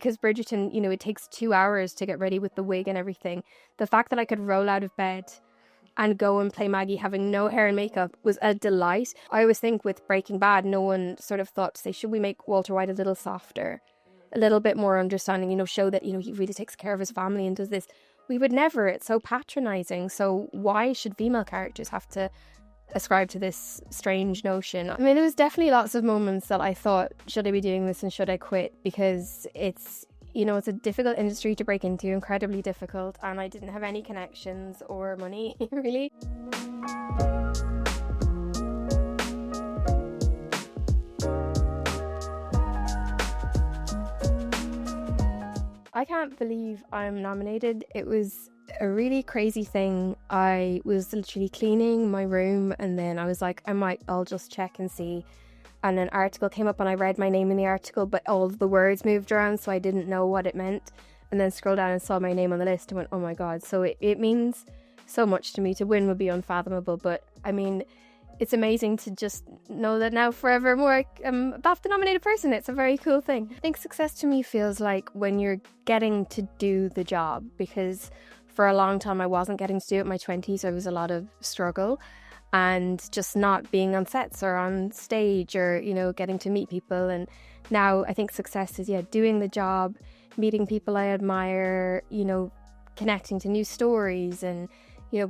because Bridgerton, it takes 2 hours to get ready with the wig and everything. The fact that I could roll out of bed and go and play Maggie having no hair and makeup was a delight. I always think with Breaking Bad, no one sort of thought to say, should we make Walter White a little softer, a little bit more understanding, show that, he really takes care of his family and does this. We would never. It's so patronizing. So why should female characters have to ascribe to this strange notion? I mean, there was definitely lots of moments that I thought, should I be doing this and should I quit? Because it's a difficult industry to break into, incredibly difficult, and I didn't have any connections or money, really. I can't believe I'm nominated. It was a really crazy thing. I was literally cleaning my room and then I was like, I'll just check and see. And an article came up and I read my name in the article, but all of the words moved around, so I didn't know what it meant. And then scrolled down and saw my name on the list and went, oh my God. So it means so much to me. To win would be unfathomable. But I mean, it's amazing to just know that now forevermore I'm a BAFTA nominated person. It's a very cool thing. I think success to me feels like when you're getting to do the job, because for a long time I wasn't getting to do it in my 20s. There was a lot of struggle. And just not being on sets or on stage or, getting to meet people. And now I think success is, doing the job, meeting people I admire, connecting to new stories and,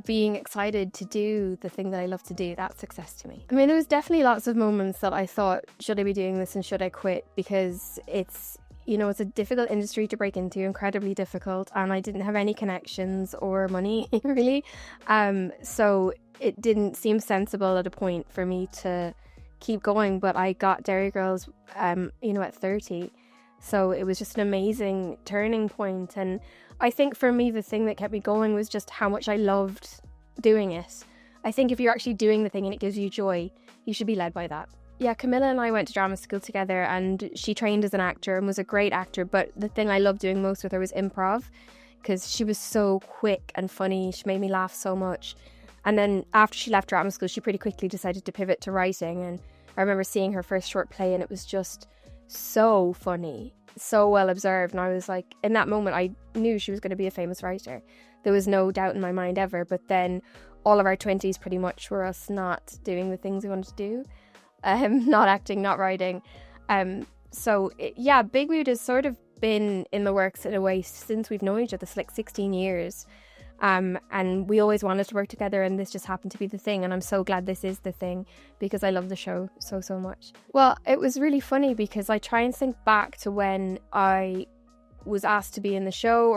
being excited to do the thing that I love to do. That's success to me. I mean, there was definitely lots of moments that I thought, should I be doing this and should I quit? Because it's a difficult industry to break into, incredibly difficult. And I didn't have any connections or money, really. So it didn't seem sensible at a point for me to keep going. But I got Derry Girls, at 30. So it was just an amazing turning point. And I think for me, the thing that kept me going was just how much I loved doing it. I think if you're actually doing the thing and it gives you joy, you should be led by that. Yeah, Camilla and I went to drama school together and she trained as an actor and was a great actor. But the thing I loved doing most with her was improv, because she was so quick and funny. She made me laugh so much. And then after she left drama school, she pretty quickly decided to pivot to writing. And I remember seeing her first short play and it was just so funny, so well observed. And I was like, in that moment, I knew she was going to be a famous writer. There was no doubt in my mind ever. But then all of our 20s pretty much were us not doing the things we wanted to do. Not acting, not writing. Big Mood has sort of been in the works in a way since we've known each other. It's like 16 years. And we always wanted to work together, and this just happened to be the thing. And I'm so glad this is the thing, because I love the show so, so much. Well, it was really funny because I try and think back to when I was asked to be in the show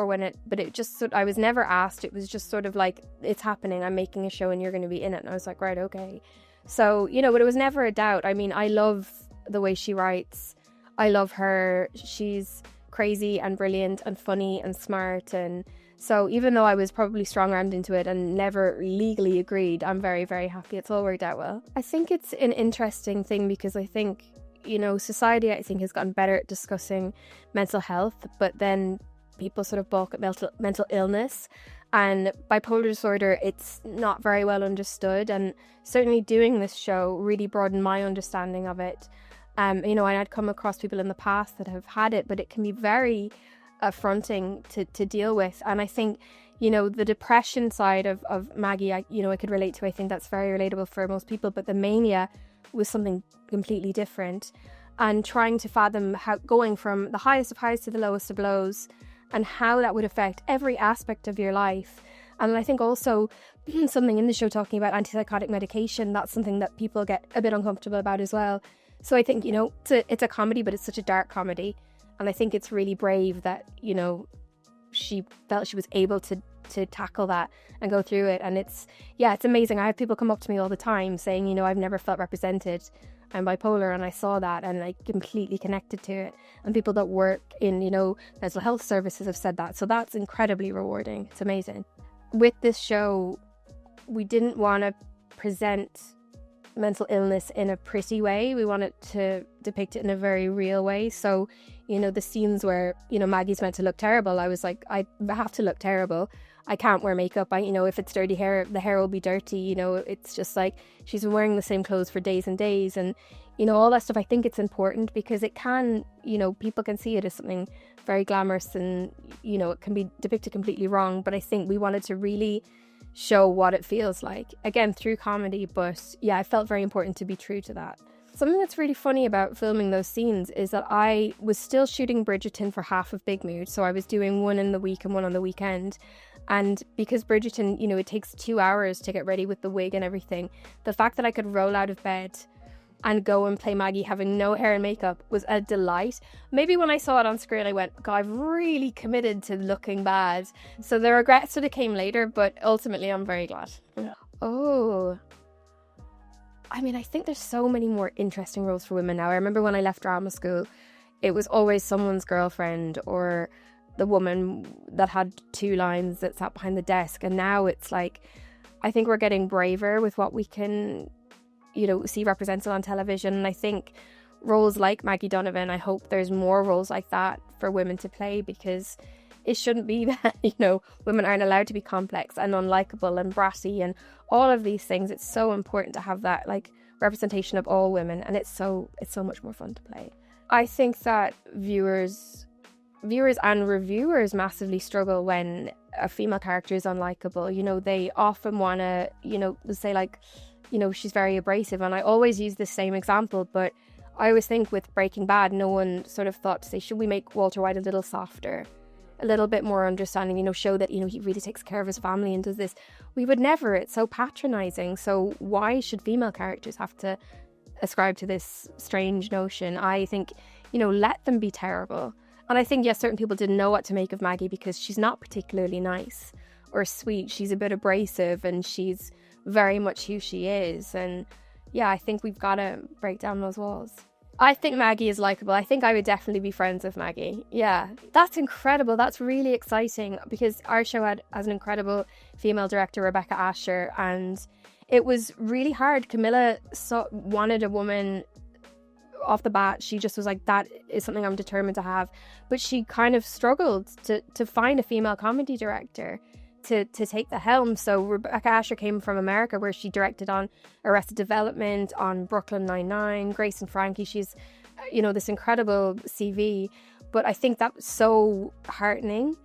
I was never asked. It was just sort of like, it's happening. I'm making a show and you're going to be in it. And I was like, right, okay. So, but it was never a doubt. I mean, I love the way she writes. I love her. She's crazy and brilliant and funny and smart. And so even though I was probably strong-armed into it and never legally agreed, I'm very, very happy it's all worked out well. I think it's an interesting thing because I think, society, I think, has gotten better at discussing mental health, but then people sort of balk at mental illness. And bipolar disorder, it's not very well understood. And certainly doing this show really broadened my understanding of it. I'd come across people in the past that have had it, but it can be very affronting to deal with. And I think, the depression side of Maggie, I could relate to. I think that's very relatable for most people. But the mania was something completely different. And trying to fathom how going from the highest of highs to the lowest of lows, and how that would affect every aspect of your life. And I think also something in the show talking about antipsychotic medication, that's something that people get a bit uncomfortable about as well. So I think, it's a comedy, but it's such a dark comedy. And I think it's really brave that, she felt she was able to tackle that and go through it. And it's amazing. I have people come up to me all the time saying, I've never felt represented. I'm bipolar, and I saw that and I completely connected to it. And people that work in, mental health services have said that. So that's incredibly rewarding. It's amazing. With this show, we didn't want to present mental illness in a pretty way. We wanted to depict it in a very real way. So, the scenes where, Maggie's meant to look terrible, I was like, I have to look terrible. I can't wear makeup. If it's dirty hair, the hair will be dirty. It's just like she's been wearing the same clothes for days and days. And, all that stuff. I think it's important because it can, people can see it as something very glamorous and, it can be depicted completely wrong. But I think we wanted to really show what it feels like, again, through comedy. But yeah, I felt very important to be true to that. Something that's really funny about filming those scenes is that I was still shooting Bridgerton for half of Big Mood. So I was doing one in the week and one on the weekend. And because Bridgerton, it takes 2 hours to get ready with the wig and everything, the fact that I could roll out of bed and go and play Maggie having no hair and makeup was a delight. Maybe when I saw it on screen, I went, God, I've really committed to looking bad. So the regrets sort of came later, but ultimately I'm very glad. Yeah. Oh, I mean, I think there's so many more interesting roles for women now. I remember when I left drama school, it was always someone's girlfriend or the woman that had 2 lines that sat behind the desk. And now it's like, I think we're getting braver with what we can, see represented on television. And I think roles like Maggie Donovan, I hope there's more roles like that for women to play, because it shouldn't be that, women aren't allowed to be complex and unlikable and bratty and all of these things. It's so important to have that like representation of all women, and it's so much more fun to play. I think that viewers and reviewers massively struggle when a female character is unlikable. They often want to, say like, she's very abrasive. And I always use the same example, but I always think with Breaking Bad, no one sort of thought to say, should we make Walter White a little softer, a little bit more understanding, show that, he really takes care of his family and does this. We would never. It's so patronizing. So why should female characters have to ascribe to this strange notion? I think, let them be terrible. And I think, yes, certain people didn't know what to make of Maggie because she's not particularly nice or sweet. She's a bit abrasive and she's very much who she is. And yeah, I think we've got to break down those walls. I think Maggie is likable. I think I would definitely be friends with Maggie. Yeah, that's incredible. That's really exciting because our show has an incredible female director, Rebecca Asher, and it was really hard. Camilla wanted a woman off the bat. She just was like, that is something I'm determined to have. But she kind of struggled to find a female comedy director to take the helm. So Rebecca Asher came from America, where she directed on Arrested Development, on Brooklyn Nine-Nine, Grace and Frankie. She's, this incredible CV. But I think that was so heartening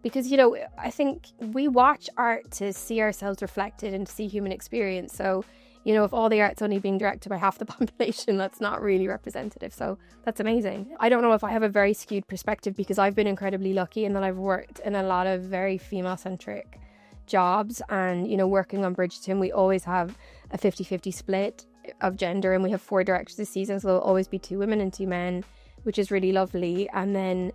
because, I think we watch art to see ourselves reflected and to see human experience. So, if all the art's only being directed by half the population, that's not really representative. So that's amazing. I don't know if I have a very skewed perspective because I've been incredibly lucky in that I've worked in a lot of very female-centric jobs. And, working on Bridgerton, we always have a 50-50 split of gender, and we have 4 directors this season. So there'll always be 2 women and 2 men, which is really lovely. And then,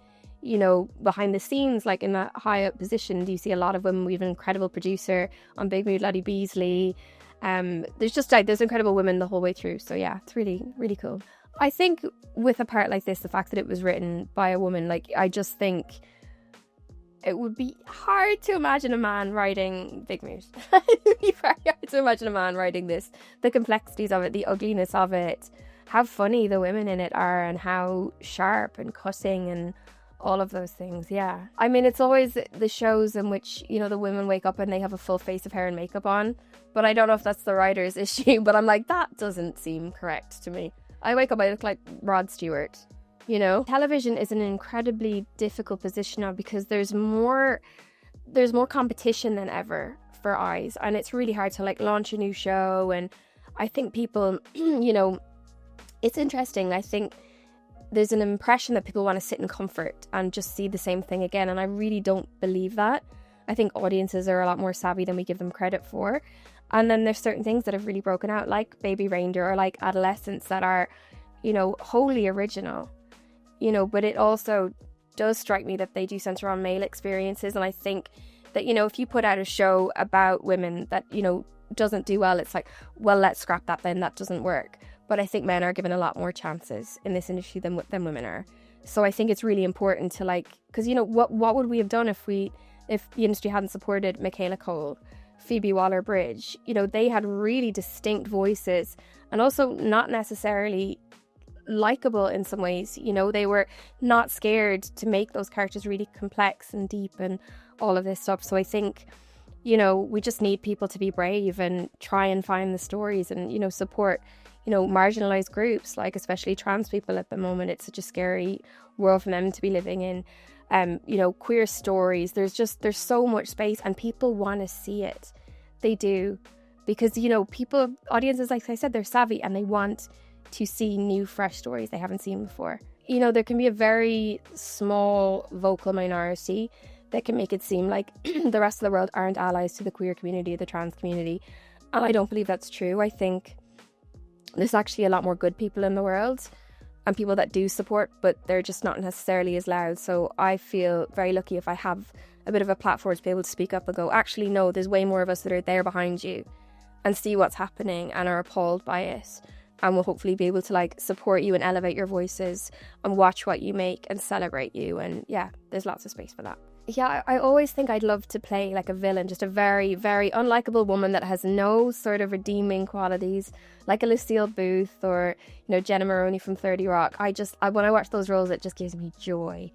behind the scenes, like in that high up position, do you see a lot of women? We have an incredible producer on Big Mood, Laddie Beasley. There's incredible women the whole way through. So yeah, it's really, really cool. I think with a part like this, the fact that it was written by a woman, I just think it would be hard to imagine a man writing Big Mood. It would be very hard to imagine a man writing this. The complexities of it, the ugliness of it, how funny the women in it are, and how sharp and cutting and all of those things. Yeah. I mean, it's always the shows in which, the women wake up and they have a full face of hair and makeup on. But I don't know if that's the writer's issue. But I'm like, that doesn't seem correct to me. I wake up, I look like Rod Stewart. Television is an incredibly difficult position now because there's more competition than ever for eyes. And it's really hard to launch a new show. And I think people, it's interesting. I think there's an impression that people want to sit in comfort and just see the same thing again. And I really don't believe that. I think audiences are a lot more savvy than we give them credit for. And then there's certain things that have really broken out, like Baby Reindeer or like Adolescence, that are, wholly original, but it also does strike me that they do center on male experiences. And I think that, if you put out a show about women that, doesn't do well, it's like, well, let's scrap that then, that doesn't work. But I think men are given a lot more chances in this industry than women are. So I think it's really important to because what would we have done if the industry hadn't supported Michaela Cole, Phoebe Waller-Bridge? They had really distinct voices and also not necessarily likable in some ways. They were not scared to make those characters really complex and deep and all of this stuff. So I think, we just need people to be brave and try and find the stories and, support, marginalized groups, like especially trans people at the moment. It's such a scary world for them to be living in. Queer stories. There's so much space, and people want to see it. They do, because audiences, like I said, they're savvy and they want to see new, fresh stories they haven't seen before. There can be a very small vocal minority that can make it seem like the rest of the world aren't allies to the queer community, the trans community. And I don't believe that's true. I think there's actually a lot more good people in the world and people that do support, but they're just not necessarily as loud. So I feel very lucky if I have a bit of a platform to be able to speak up and go, actually, no, there's way more of us that are there behind you and see what's happening and are appalled by it. And will hopefully be able to support you and elevate your voices and watch what you make and celebrate you. And yeah, there's lots of space for that. Yeah, I always think I'd love to play like a villain, just a very, very unlikable woman that has no sort of redeeming qualities, like a Lucille Booth or, Jenna Maroney from 30 Rock. When I watch those roles, it just gives me joy.